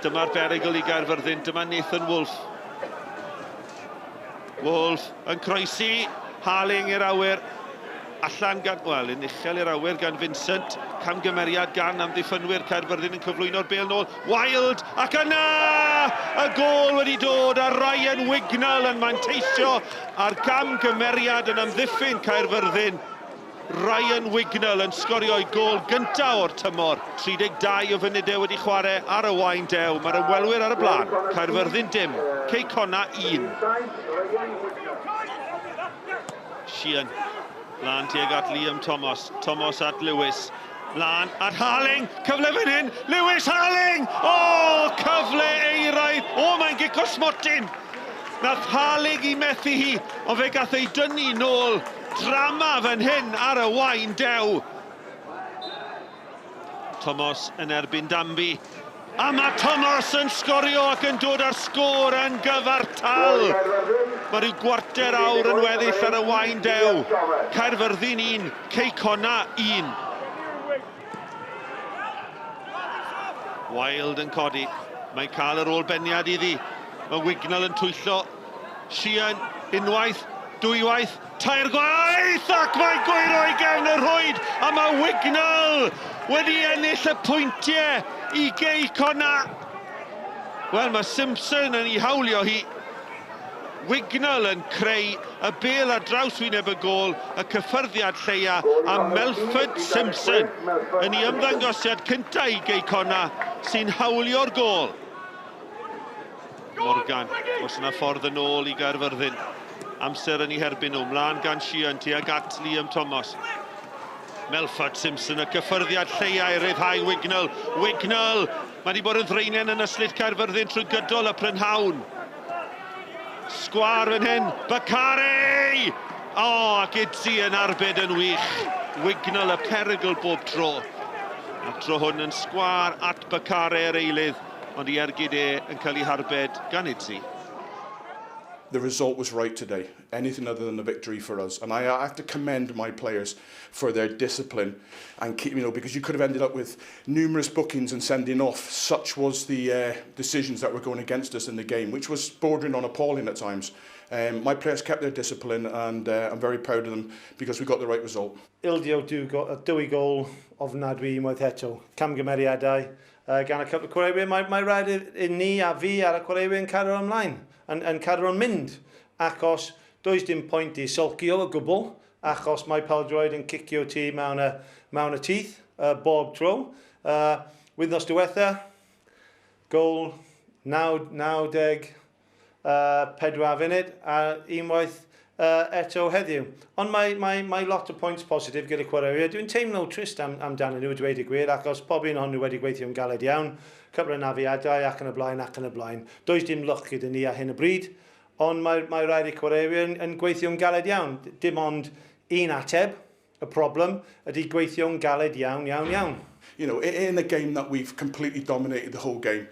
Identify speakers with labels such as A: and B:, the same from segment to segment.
A: Dyma'r berygl I Caerfyrddin, dyma Nathan Wolf. Wolf yn croesi, Harling i'r awyr. Allan gan, wel, yn uchel i'r awyr gan Vincent. Camgymeriad gan amddiffynwyr Caerfyrddin yn cyflwyno'r bêl nôl. Wild, ac yna! Y gol wedi dod a Ryan Wignall yn manteisio a'r camgymeriad yn amddiffyn Caerfyrddin. Ryan Wignall yn sgorio I gol gyntaf o'r tymor. 32 o funudau wedi chwarae ar y wain dew. Mae'r ymwelwyr ar y blaen. Caerfyrddin dim. Connah 1. Sheehan. Lan tuag at Liam Thomas. Thomas at Lewis. Lan at Harling. Cyfle fan hyn. Lewis Harling! O, cyfle eiraidd. O, mae'n gico smotyn. Nath Harling I methu hi. Ond fe gath ei dynnu nôl. Drama fan hyn ar y wain dew. Thomas yn erbyn Danby. A mae Thomas yn sgorio ac yn dod ar sgôr yn gyfartal. Mae rhyw gwarter awr yn weddill ar y wain dew. Caerfyrddin 1, Connah 1. Wild yn codi. Mae'n cael yr ôl beniad iddi. Mae Wignall yn twyllo. Sheehan unwaith, dwywaith, tair gwaith ac mae'n gwyro I gefn y rhwyd. A mae Wignall wedi ennill y pwyntiau I Connah. Wel, mae Simpson yn ei hawlio hi. Wignall yn creu y bêl ar draws wyneb y gol, y cyffyrddiad lleia, a Melford Simpson yn ei ymddangosiad cyntaf I Connah sy'n hawlio'r gol. Morgan, os yna ffordd yn ôl I Caerfyrddin. Amser yn ei herbyn nhw, mlaen gan Sheehan tuag at Liam Thomas. Melford Simpson, y cyffyrddiad lleia I ryddhau Wignall. Wignall, mae wedi bod yn ddreinian yn yslit Caerfyrddin trwy gydol y prynhawn. Sgwar fan hyn, Bakare! O, ac Idzi yn arbed yn wych. Wignall y perygl bob tro. A tro hwn yn sgwar at Bakare yr eilydd, ond I ergyd yn cael ei harbed gan Idzi.
B: The result was right today, anything other than a victory for us. And I have to commend my players for their discipline and keep, because you could have ended up with numerous bookings and sending off. Such was the decisions that were going against us in the game, which was bordering on appalling at times. My players kept their discipline and I'm very proud of them because we got the right result.
C: Ildio dwy gol ofnadwy unwaith eto. Camgymeriadau gan y couple of chwaraewyr. Mae rhaid I ni a fi ar y chwaraewyr yn cadw ymlaen. Yn cadw yn mynd, achos does dim pwynt I sulcio o gwbl, achos mae pêl-droed yn cicio ti mewn y teeth bob tro. Wythnos diwetha, gol 94 funud a unwaith eto heddiw. Ond mae lot o pwynt positif gyda chwaraewyr. Dwi'n teimlo trist amdano nhw, dweud y gwir, achos pob un o'n nhw wedi gweithio'n galed iawn. Cyfle nafiadau ac yn y blaen. Does dim lwc gyda ni ar hyn y bryd, ond mae rhaid I chwaraewyr yn gweithio'n galed iawn. Dim ond un ateb, y problem, ydy gweithio'n galed iawn.
B: In a game that we've completely dominated the whole game,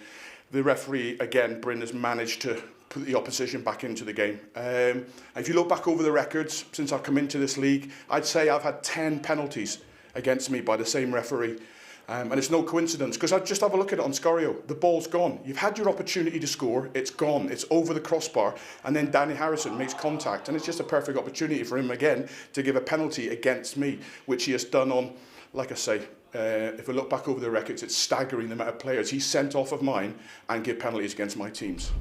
B: the referee, again, Bryn, has managed to put the opposition back into the game. If you look back over the records since I've come into this league, I'd say I've had 10 penalties against me by the same referee. And it's no coincidence, because I just have a look at it on Scorio. The ball's gone. You've had your opportunity to score. It's gone. It's over the crossbar. And then Danny Harrison makes contact. And it's just a perfect opportunity for him, again, to give a penalty against me, which he has done on, like I say, if we look back over the records, it's staggering the amount of players he's sent off of mine and give penalties against my teams.